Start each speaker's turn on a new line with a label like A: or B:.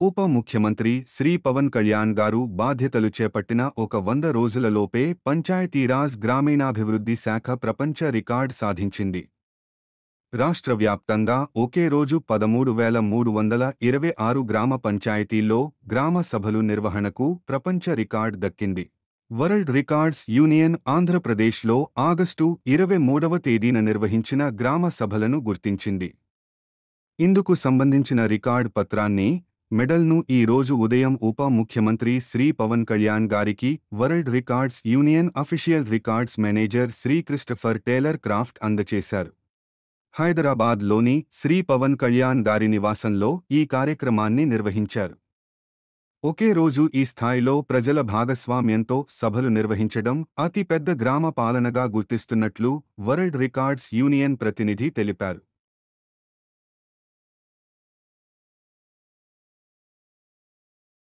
A: ఉప ముఖ్యమంత్రి శ్రీ పవన్ కళ్యాణ్ గారు బాధ్యతలు చేపట్టిన ఒక 100 రోజులలోపే పంచాయతీరాజ్ గ్రామీణాభివృద్ధి శాఖ ప్రపంచ రికార్డ్ సాధించింది. రాష్ట్ర వ్యాప్తంగా ఒకే రోజు 13,326 గ్రామ పంచాయతీల్లో గ్రామ సభలు నిర్వహణకు ప్రపంచ రికార్డ్ దక్కింది. వరల్డ్ రికార్డ్స్ యూనియన్ ఆంధ్రప్రదేశ్లో ఆగస్టు 23వ తేదీన నిర్వహించిన గ్రామ సభలను గుర్తించింది. ఇందుకు సంబంధించిన రికార్డ్ పత్రాన్ని, మెడల్ను ఈ రోజు ఉదయం ఉప ముఖ్యమంత్రి శ్రీ పవన్ కళ్యాణ్ గారికి World Records Union official records manager Shri Christopher Taylor Craft అందజేశారు. హైదరాబాద్లోని శ్రీ పవన్ కళ్యాణ్ గారి నివాసంలో ఈ కార్యక్రమాన్ని నిర్వహించారు. ఒకే రోజు ఈ స్థాయిలో ప్రజల భాగస్వామ్యంతో సభలు నిర్వహించడం అతి పెద్ద గ్రామ పాలనగా గుర్తిస్తున్నట్లు వరల్డ్ రికార్డ్స్ యూనియన్ ప్రతినిధి తెలిపారు.